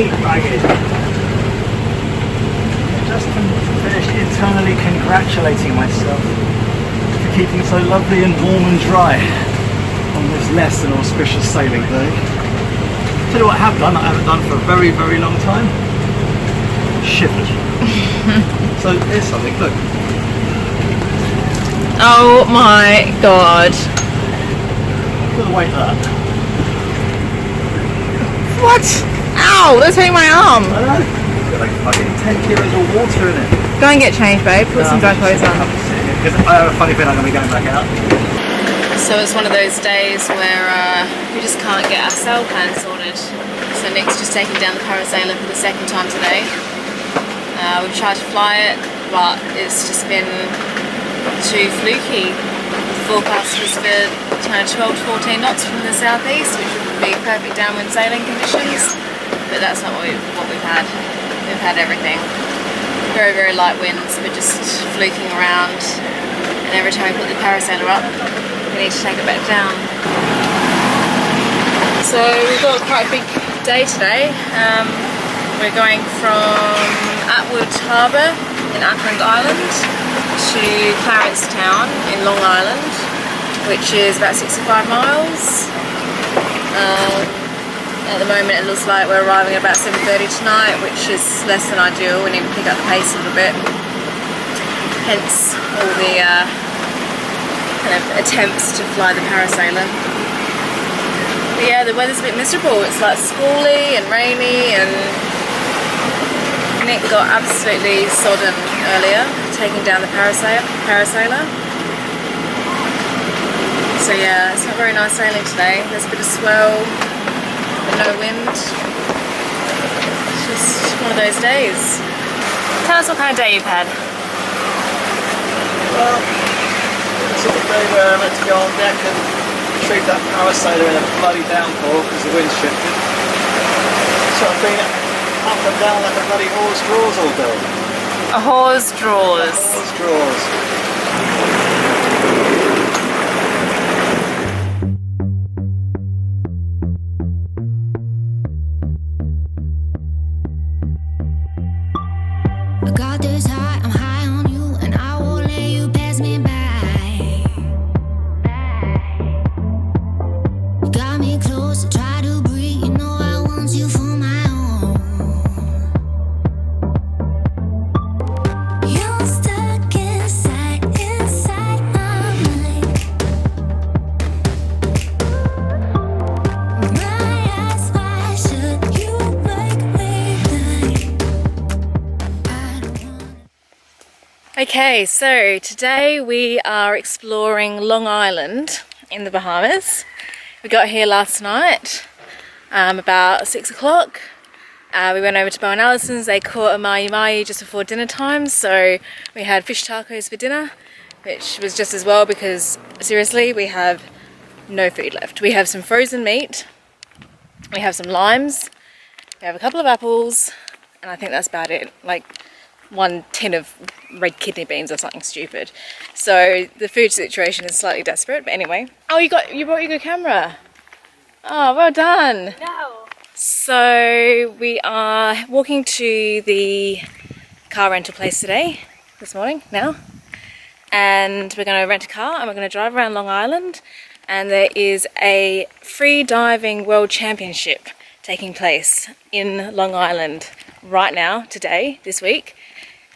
ragged. Just finished internally congratulating myself for keeping so lovely and warm and dry on this less than auspicious sailing day. Tell you what I have done, I haven't done for a very, very long time. Shivered. So here's something, look. Oh my god. Look at the weight of that. What? Ow, that's hurting my arm. I know. Got like fucking 10 kilos of water in it. Go and get changed, babe. Put some dry clothes on. Because I have a funny feeling I'm going to be going back out. So it's one of those days where we just can't get our sail plan sorted. So Nick's just taking down the parasailer for the second time today. We've tried to fly it, but it's just been too fluky. The forecast was for 12 to 14 knots from the southeast, which would be perfect downwind sailing conditions, but that's not what we've had. We've had everything. Very, very light winds, but just fluking around, and every time we put the parasailer up, we need to take it back down. So we've got quite a big day today. We're going from Upwind Harbour in Auckland Island to Clarence-town in Long Island, which is about 65 miles. At the moment it looks like we're arriving at about 7:30 tonight, which is less than ideal. We need to pick up the pace a little bit. Hence all the kind of attempts to fly the parasailer. But yeah, the weather's a bit miserable. It's like squally and rainy, and Nick got absolutely sodden earlier taking down the parasailer. So yeah, it's not very nice sailing today. There's a bit of swell, but no wind. It's just one of those days. Tell us what kind of day you've had. Well, it's a day where I meant to go on deck and retrieve that parasailer in a bloody downpour because the wind shifted. So I've been up and down like a bloody horse draws all day. A horse draws. Horse draws. I got this high, I'm high on you, and I won't let you pass me by. You got me close, I try to breathe, you know I want you for my own. You're stuck inside my mind. My eyes wide shut, you make me blind. I don't want. Okay, so today we are exploring Long Island in the Bahamas. We got here last night, about 6 o'clock. We went over to Bo and Allison's. They caught a mahi just before dinner time, so we had fish tacos for dinner, which was just as well because seriously, we have no food left. We have some frozen meat, we have some limes, we have a couple of apples, and I think that's about it. Like one tin of red kidney beans or something stupid. So the food situation is slightly desperate, but anyway. Oh, you brought your good camera. Oh, well done. No. So we are walking to the car rental place this morning now, and we're going to rent a car and we're going to drive around Long Island, and there is a free diving world championship taking place in Long Island right now, today, this week,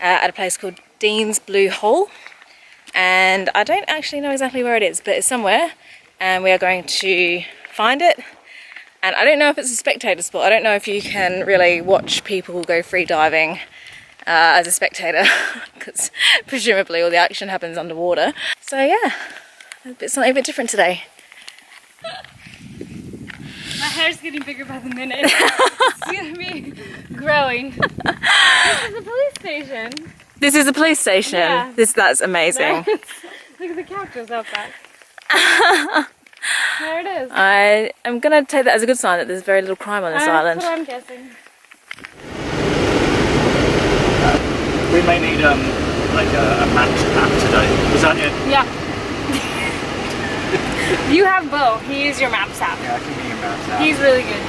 at a place called Dean's Blue Hole, and I don't actually know exactly where it is, but it's somewhere, and we are going to find it. And I don't know if it's a spectator sport. I don't know if you can really watch people go free diving as a spectator, because presumably all the action happens underwater. So yeah, it's something a bit different today. My hair's getting bigger by the minute. It's gonna be growing. This is the police station. This is a police station? Yeah. That's amazing. Look at the cactus out back. There it is. I am going to take that as a good sign that there's very little crime on this island. That's what I'm guessing. We may need like a map today. Is that it? Yeah. You have Bo. He is your maps app. Yeah, I can get your maps out. He's really good.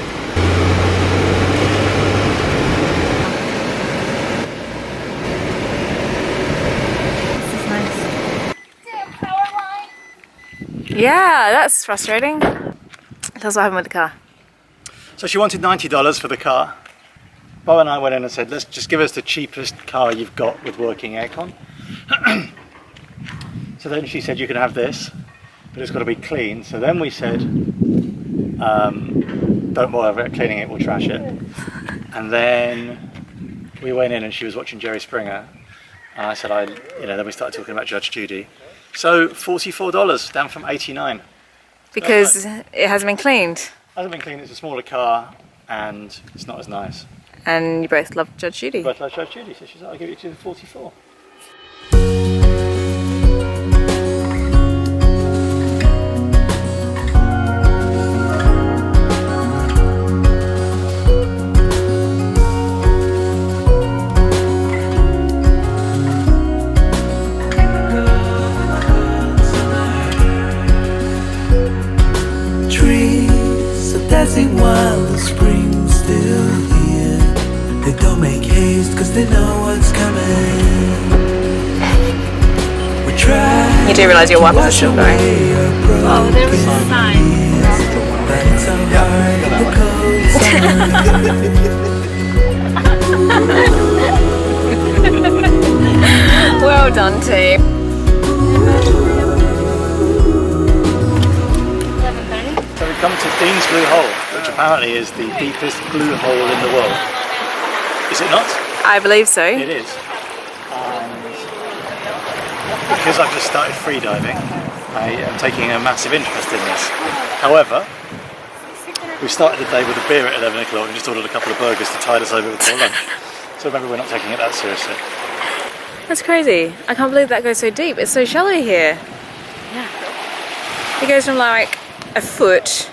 Yeah, that's frustrating. That's what happened with the car. So she wanted $90 for the car. Bo and I went in and said, let's just give us the cheapest car you've got with working aircon. So then she said, you can have this, but it's got to be clean. So then we said, don't bother about cleaning it, we'll trash it. And then we went in and she was watching Jerry Springer. And I said, then we started talking about Judge Judy. So $44, down from $89. Because it hasn't been cleaned. Hasn't been cleaned, it's a smaller car and it's not as nice. And you both love Judge Judy. Both love Judge Judy, so she said, I'll give it to the 44. Dancing while the spring's still here. They don't make haste cause they know what's coming. We try. You do realise your wipers are still going. Oh, there was a sign. But it's so hard in the cold summer. Well done, team. 11:30. So we've come to Dean's Blue Hole, which apparently is the deepest blue hole in the world. Is it not? I believe so. It is. And because I've just started freediving, I am taking a massive interest in this. However, we started the day with a beer at 11 o'clock and just ordered a couple of burgers to tide us over before lunch. So maybe we're not taking it that seriously. That's crazy. I can't believe that goes so deep. It's so shallow here. It goes from like a foot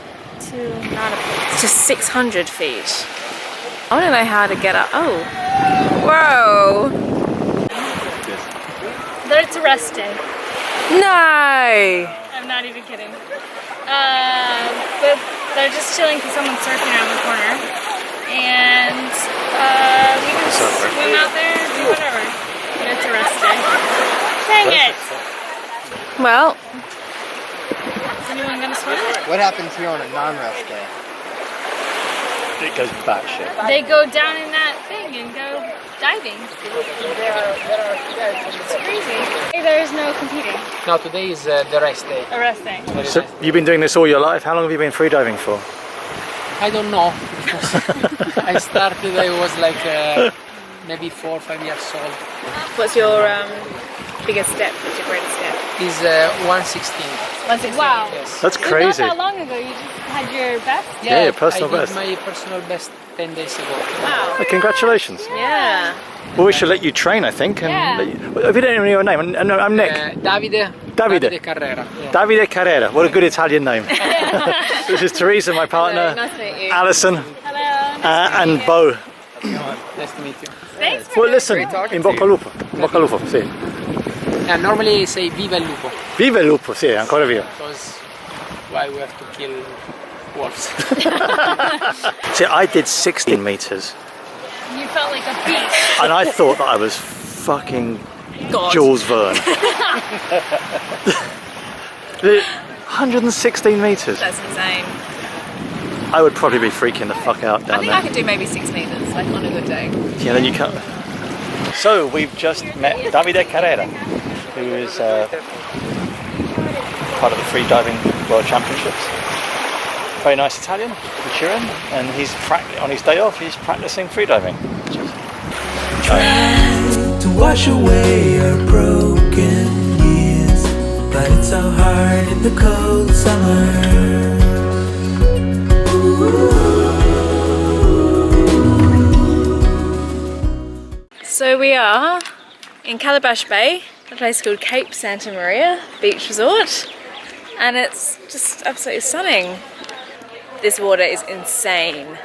To not a place. to 600 feet. I want to know how to get up. Oh. Whoa. There it's a rest day. No. I'm not even kidding. But they're just chilling because someone's surfing around the corner. And we can Surfer. swim out there, do whatever. But it's a rest day. Dang it! Well, Is anyone gonna swim? What happens here on a non-rest day? It goes batshit. They go down in that thing and go diving. It's crazy. Hey, there's no competing. No, today is the rest day. A rest day. So you've been doing this all your life? How long have you been freediving for? I don't know. Because I started, I was like maybe 4 or 5 years old. what's your biggest step? What's your greatest step? Is 116. 160. Wow. Yes. That's Not crazy. that long ago, you just had your best. Yeah, your personal I best. did my personal best 10 days ago. Wow. Oh, congratulations. Yeah. Well, we should let you train, I think. And Yeah. if you don't know your name, I'm Nick. Davide. Davide. Carrera. Yeah. Davide Carrera. What a good Italian name. This is Teresa, my partner. Nice to meet you. Alison Hello. and Bo. Nice to meet you. Thanks for Well, listen, in bocca al lupo. In bocca al lupo, sì. Normally say viva il lupo. Viva il lupo, sì, ancora viva. Because why we have to kill wolves? See, I did 16 meters, You felt like a beast. and I thought that I was fucking God. Jules Verne. 116 meters. That's insane. I would probably be freaking the fuck out I down think there. I could do maybe 6 meters, like on a good day. Yeah, then you can't. So we've just met Davide Carrera, who is part of the Freediving World Championships. Very nice Italian, Turin, and he's on his day off. He's practicing freediving. Trying to wash away our broken years, but it's so hard in the cold summer. So we are in Calabash Bay, a place called Cape Santa Maria Beach Resort, and it's just absolutely stunning. This water is insane.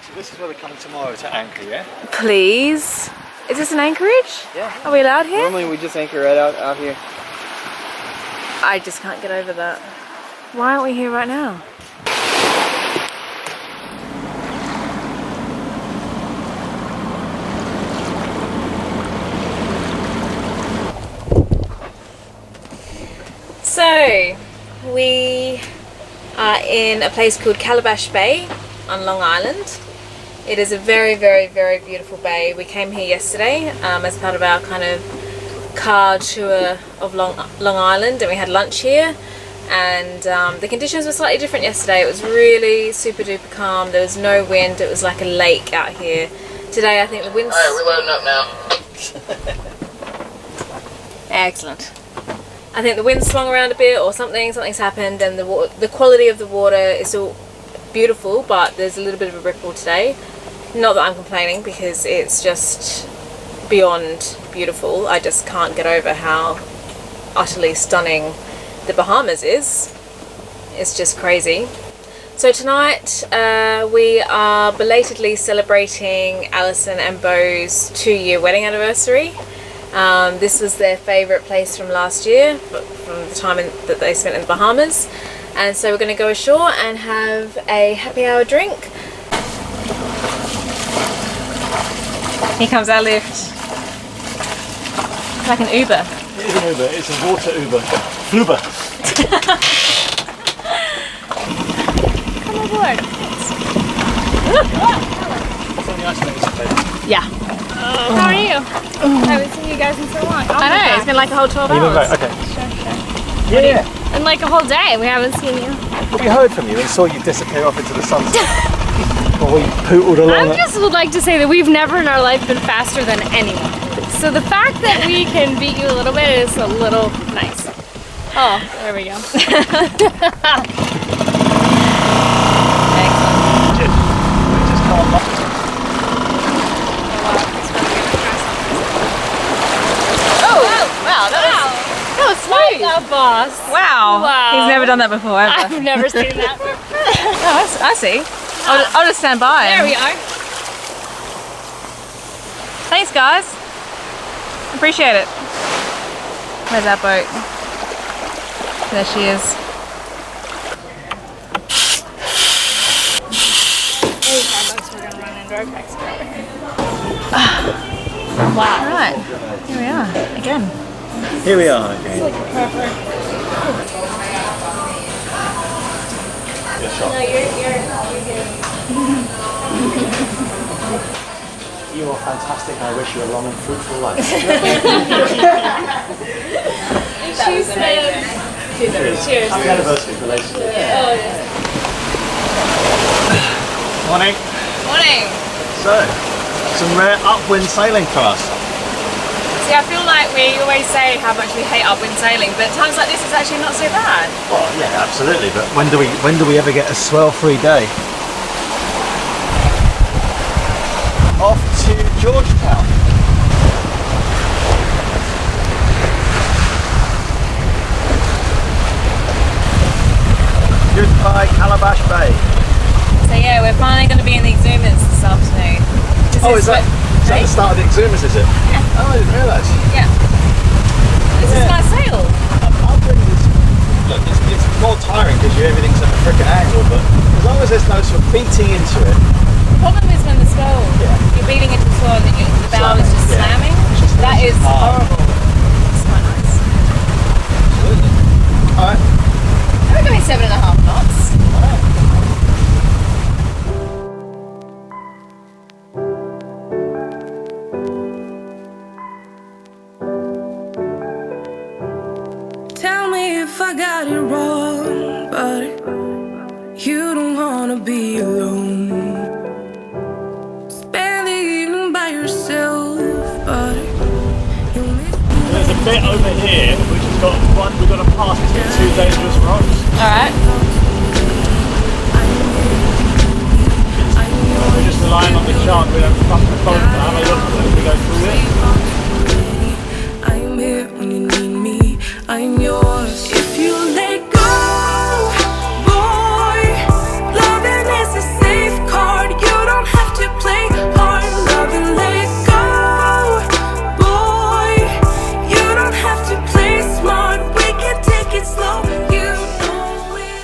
So this is where we're coming tomorrow to anchor, yeah? Please? Is this an anchorage? Yeah. Are we allowed here? Normally we just anchor right out here. I just can't get over that. Why aren't we here right now? So, we are in a place called Calabash Bay on Long Island. It is a very, very, very beautiful bay. We came here yesterday as part of our kind of car tour of Long Island, and we had lunch here. And the conditions were slightly different yesterday. It was really super duper calm. There was no wind. It was like a lake out here. Today I think the wind's... Alright, we're loading up now. Excellent. I think the wind swung around a bit or something's happened, and the quality of the water is still beautiful, but there's a little bit of a ripple today. Not that I'm complaining, because it's just beyond beautiful. I just can't get over how utterly stunning the Bahamas is. It's just crazy. So tonight we are belatedly celebrating Alison and Beau's 2-year wedding anniversary. This was their favourite place from last year, from the time that they spent in the Bahamas. And so we're going to go ashore and have a happy hour drink. Here comes our lift. It's like an Uber. It is an Uber, it's a water Uber. Fluber. Come aboard. Yeah. How are you? I haven't seen you guys in so long. I know, it's been like a whole 12 Even hours. right, okay. Sure. Yeah. In like a whole day, we haven't seen you. We heard from you and saw you disappear off into the sunset. Or we pootled along. I just would like to say that we've never in our life been faster than anyone. So the fact that we can beat you a little bit is a little nice. Oh, there we go. Wow, that was smooth. Boss. Wow. Wow. He's never done that before, ever. I've never seen that. Oh, I see. I'll just stand by. There we are. Thanks, guys. Appreciate it. Where's our boat? There she is. Wow. All right. Here we are again. Here we are again. Good shot. You are fantastic. I wish you a long and fruitful life. She said, cheers. Happy anniversary, belated. Morning. Morning. So, some rare upwind sailing for us. See, I feel like we always say how much we hate upwind sailing, but times like this is actually not so bad. Well, yeah, absolutely. But when do we ever get a swell-free day? Off to Georgetown. Goodbye, Calabash Bay. So yeah, we're finally going to be in the Exumas this afternoon. Is that the start of the Exumas, is it? Yeah. Oh, I didn't realise. Yeah. This is my sail. Upwind is, look, it's more tiring because everything's at a frickin' angle, but as long as there's no sort of beating into it. The problem is when the swell, you're beating into the swell and the bow is just slamming. That is horrible. It's quite nice. Absolutely. Alright. We're going 7.5 knots. Tell me if I got it wrong, but you don't wanna be alone. Spend the evening by yourself, but you'll miss me. There's a bit over here which has got we've got to pass between 2 dangerous rocks. Alright. We're just relying on the chance we don't fuck the boat to have a look as we go through it. I'm here when you need me, I'm yours. If you let go, boy, loving is a safe card. You don't have to play hard. Love and let go, boy. You don't have to play smart. We can take it slow. You know it.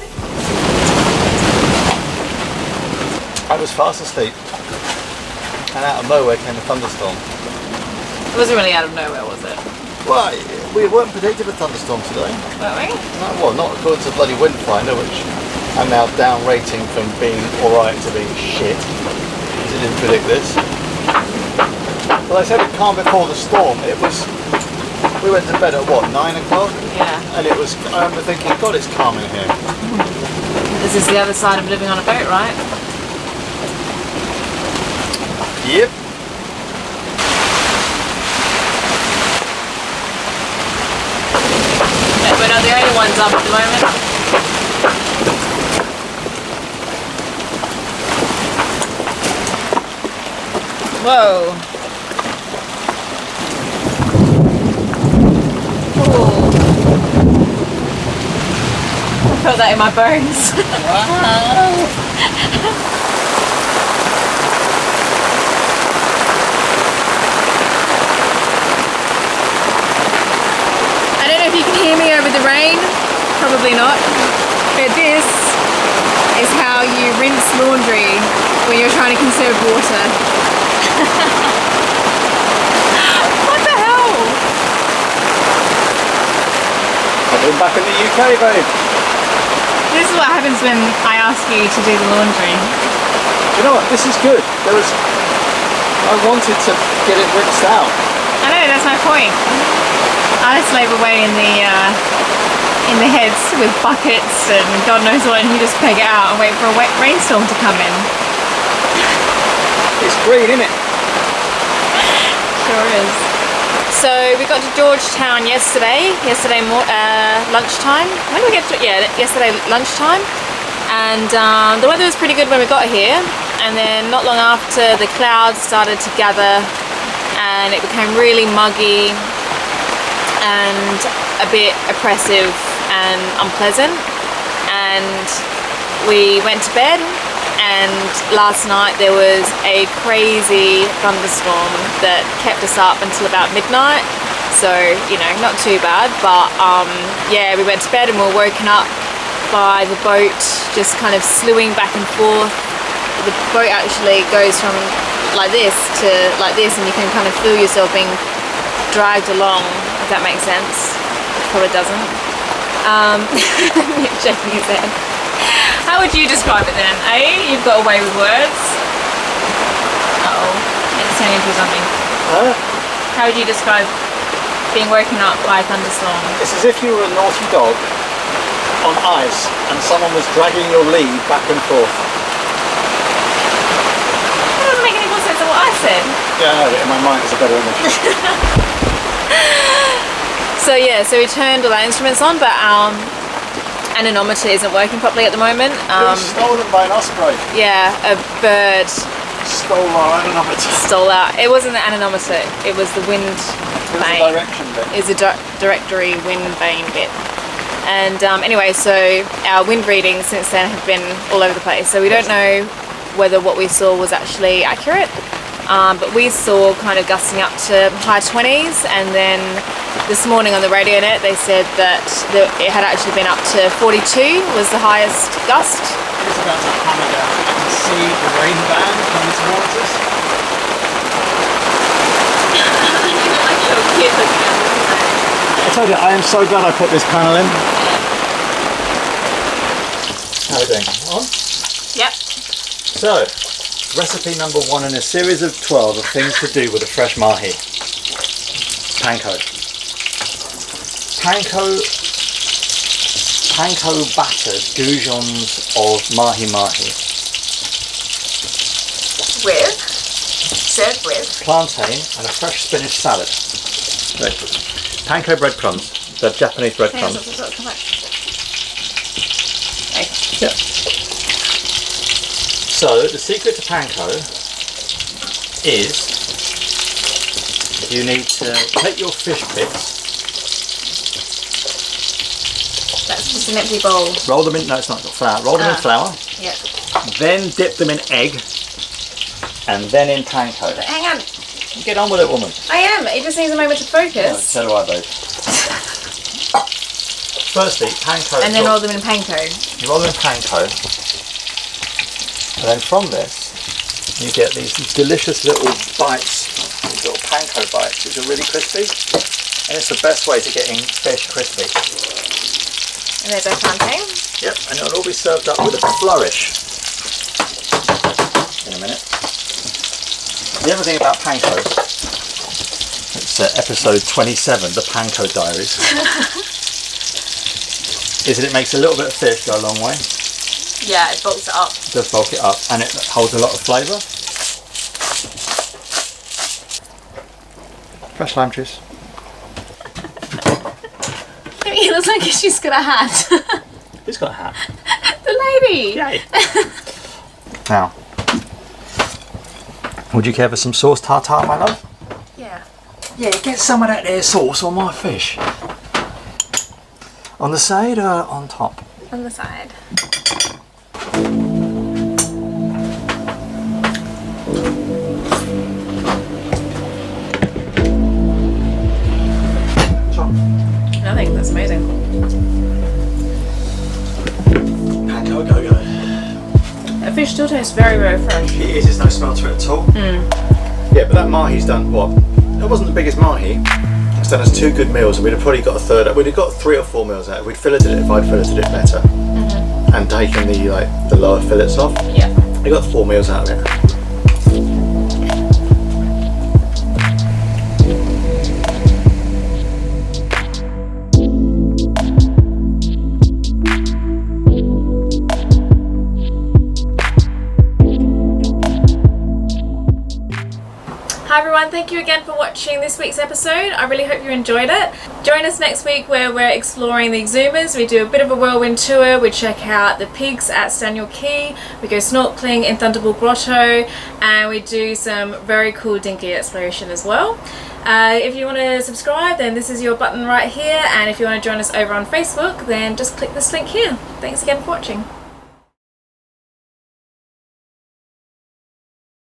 I was fast asleep, and out of nowhere came a thunderstorm. It wasn't really out of nowhere, was it? Well, we weren't predicted a thunderstorm today. Weren't we? No, well, not according to bloody wind finder, which I'm now down rating from being alright to being shit. Because it didn't predict this. Well, I said it calm before the storm. It was. We went to bed at what, 9 o'clock? Yeah. And it was. I remember thinking, God, it's calm in here. This is the other side of living on a boat, right? Yep. But we're not the only ones up at the moment. Whoa. Ooh. I felt that in my bones. Wow. I don't know if you can hear me over the rain, probably not, but this is how you rinse laundry when you're trying to conserve water. What the hell? We're back in the UK, babe. This is what happens when I ask you to do the laundry. You know what? This is good. I wanted to get it rinsed out. I know, that's my point. I slave away in the heads with buckets and God knows what, and you just peg it out and wait for a wet rainstorm to come in. It's green, isn't it? Sure is. So we got to Georgetown yesterday lunchtime. When did we get to it? Yeah, yesterday lunchtime. And the weather was pretty good when we got here. And then not long after, the clouds started to gather and it became really muggy and a bit oppressive and unpleasant. And we went to bed. And last night there was a crazy thunderstorm that kept us up until about midnight. So, you know, not too bad, but yeah, we went to bed and we were woken up by the boat just kind of slewing back and forth. The boat actually goes from like this to like this, and you can kind of feel yourself being dragged along, if that makes sense. Probably doesn't. Nick's shaking his head. How would you describe it then, eh? You've got away with words. Uh-oh, it's turning into something. Huh? How would you describe being woken up by a thunderstorm? It's as if you were a naughty dog on ice and someone was dragging your lead back and forth. That doesn't make any more sense than what I said. Yeah, I know, but in my mind it's a better image. So yeah, so we turned all our instruments on, but our anemometer isn't working properly at the moment. It was stolen by an osprey. Yeah, a bird Stole our anemometer. stole out. It wasn't the anemometer, it was the wind It was vane. the direction bit. Is a directory wind vane bit. And anyway, so our wind readings since then have been all over the place. So we don't know whether what we saw was actually accurate. But we saw kind of gusting up to high 20s, and then this morning on the radio net they said that it had actually been up to 42 was the highest gust. It is about to hammer down. I can see the rain band coming towards us. I told you, I am so glad I put this panel in. How are we doing? On? Yep. So, recipe number 1 in a series of 12 of things to do with a fresh mahi. Panko. Panko battered goujons of mahi. Served with? Plantain and a fresh spinach salad. Right. Panko breadcrumbs. They're Japanese breadcrumbs. Yeah. So the secret to panko is you need to take your fish bits. That's just an empty bowl. Roll them in. No, it's not got flour. Roll them in flour. Yep. Then dip them in egg, and then in panko. Hang on. Get on with it, woman. I am. It just needs a moment to focus. So do I, babe. Firstly, panko. And then roll them in panko. You roll them in panko, and then from this, you get these delicious little bites, these little panko bites, which are really crispy. And it's the best way to getting fish crispy. And there's our plantain. Yep, and it'll all be served up with a flourish in a minute. The other thing about Panko, it's episode 27, the Panko Diaries, is that it makes a little bit of fish go a long way. Yeah, it bulks it up. It does bulk it up, and it holds a lot of flavour. Fresh lime juice. It looks like she's got a hat. Who's got a hat? The lady. Yay. Now, would you care for some sauce tartare, my love? Yeah. Yeah, get some of that there sauce on my fish. On the side or on top? On the side. I think that's amazing. Panko, go. That fish still tastes very, very fresh. It is, there's no smell to it at all. Yeah, but that mahi's done what? It wasn't the biggest mahi. It's done us 2 good meals, and we'd have probably got a third. We'd have got 3 or 4 meals out. We'd filleted it if I'd filleted it better, and taken the lower fillets off. Yeah. We got 4 meals out of it. Hi everyone, thank you again for watching this week's episode. I really hope you enjoyed it. Join us next week where we're exploring the Exumas. We do a bit of a whirlwind tour. We check out the pigs at Staniel Key. We go snorkeling in Thunderbolt Grotto, and we do some very cool dinghy exploration as well. If you want to subscribe, then this is your button right here, and if you want to join us over on Facebook, then just click this link here. Thanks again for watching.